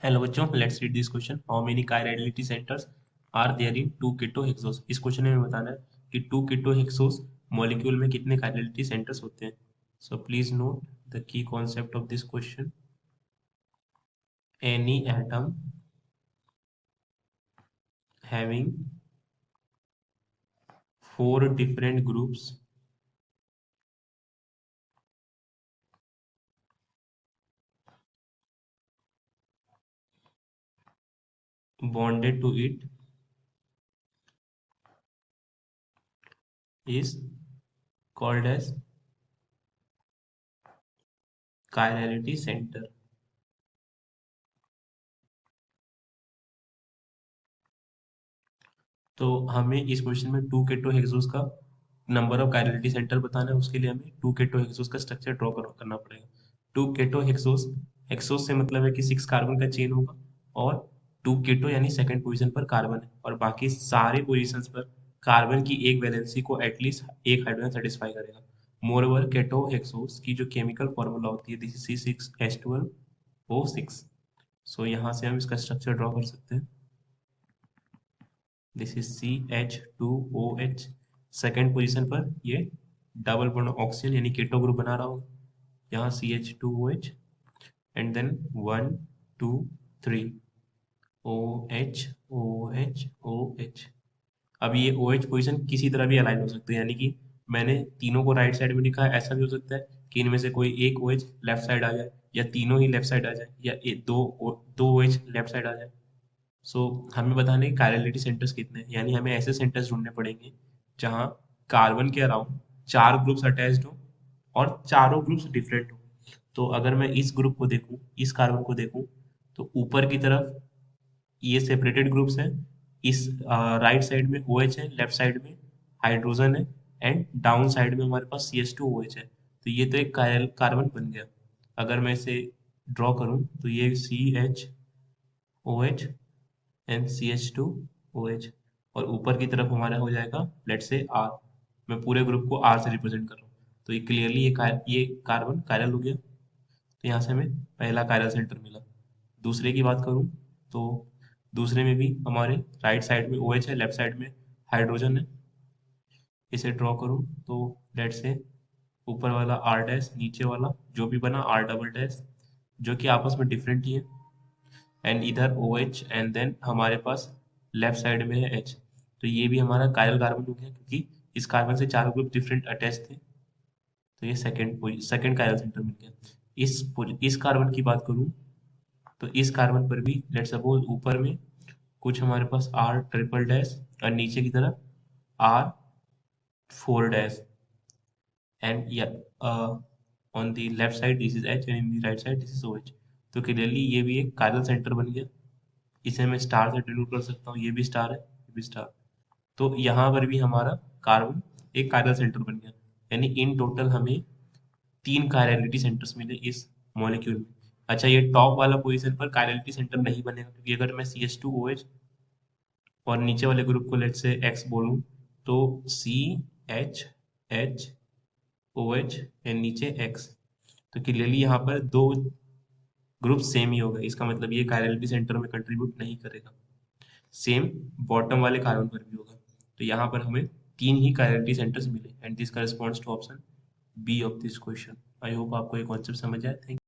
Hello बच्चों, let's read this question. How many chirality centres are there in 2 keto hexoses. इस क्वेश्चन में बताना है कि 2 केटो हेक्सोस मॉलिक्यूल में कितने कायरलिटी सेंटर्स होते हैं। So please note the key concept of this question. Any atom having 4 different groups bonded to it is called as chirality center। तो हमें इस क्वेश्चन में 2 केटो हेक्सोस का नंबर ऑफ कायरलिटी सेंटर बताना है। उसके लिए हमें 2 केटो हेक्सोस का स्ट्रक्चर ड्रॉ करना पड़ेगा। 2 केटो हेक्सोस, हेक्सोस से मतलब है कि 6 कार्बन का चेन होगा और 2 केटो यानी सेकंड पोजीशन पर कार्बन है और बाकी सारे पोजीशंस पर कार्बन की एक वैलेंसी को एटलीस्ट एक हाइड्रोजन सेटिस्फाई करेगा। मोरओवर केटो हेक्सोस की जो केमिकल फॉर्मूला होती है दिस इज C6H12O6। सो यहाँ से हम इसका स्ट्रक्चर ड्रॉ कर सकते हैं। This is CH2OH। Second position पर ये डबल बॉन्ड ऑक्सीजन यानी केटो ग्रुप बना रहा होगा। यहाँ CH2OH and then 1 2 3 OH OH OH। अब ये OH पोजीशन किसी तरह भी अलाइन हो सकते हैं, यानी कि मैंने तीनों को राइट साइड में लिखा है। ऐसा भी हो सकता है कि इनमें से कोई एक OH लेफ्ट साइड आ जाए या तीनों ही लेफ्ट साइड आ जाए या दो OH लेफ्ट साइड आ जाए। सो हमें बताना है कायरलिटी सेंटर्स कितने हैं, यानी हमें ऐसे सेंटर्स ढूंढने पड़ेंगे जहाँ कार्बन के अराउंड 4 ग्रुप्स अटैच्ड हो और चारों ग्रुप्स डिफरेंट हो। तो अगर मैं इस ग्रुप को देखूं, इस कार्बन को देखूं, तो ऊपर की तरफ ये सेपरेटेड ग्रुप्स हैं। इस राइट साइड में OH है, लेफ्ट साइड में हाइड्रोजन है एंड डाउन साइड में हमारे पास CH2OH है। तो ये तो एक कार्बन बन गया। अगर मैं इसे ड्रॉ करूं तो ये CH OH एंड CH2OH और ऊपर की तरफ हमारा हो जाएगा लेट से R। मैं पूरे ग्रुप को R से रिप्रेजेंट कर रहा हूँ। तो ये क्लियरली ये कार्बन कायरल हो गया। तो यहाँ से हमें पहला कायरल सेंटर मिला। दूसरे की बात करूँ तो दूसरे में भी हमारे राइट साइड में OH है, लेफ्ट साइड में हाइड्रोजन है। इसे ड्रॉ करूँ तो लेट से ऊपर वाला R डैश, नीचे वाला जो भी बना R डबल डैश, जो कि आपस में डिफरेंट ही है एंड इधर OH एंड देन हमारे पास लेफ्ट साइड में है H। तो ये भी हमारा कायरल कार्बन हो गया क्योंकि इस कार्बन से चार ग्रुप डिफरेंट अटैच थे। तो ये सेकंड कायरल सेंटर मिल गया। इस कार्बन की बात करूं तो इस कार्बन पर भी लेट्स सपोज ऊपर में कुछ हमारे पास R ट्रिपल डैश और नीचे की तरफ R4 dash and on the left side this is H and in the right side this is OH। तो क्लियरली ये भी एक कायरल सेंटर बन गया। इसे मैं स्टार से डिनोट कर सकता हूँ, ये भी स्टार है, ये भी स्टार। तो यहाँ पर भी हमारा कार्बन एक कायरल सेंटर बन गया। यानी इन टोटल हमें 3 कायरलिटी सेंटर्स मिले इस मॉलिक्यूल में। अच्छा, ये टॉप वाला पोजीशन पर कायरलिटी सेंटर नहीं बनेगा क्योंकि अगर मैं CH2OH और नीचे वाले ग्रुप को लेट से X बोलूं तो CHHOH एंड नीचे X। तो क्लियरली यहाँ पर दो ग्रुप सेम ही होगा, इसका मतलब ये कायरलिटी सेंटर में कंट्रीब्यूट नहीं करेगा। सेम बॉटम वाले कार्बन पर भी होगा। तो यहाँ पर हमें 3 ही कायरलिटी सेंटर्स मिले and this corresponds to option B of this question. I hope आपको ये कॉन्सेप्ट समझ आया। थैंक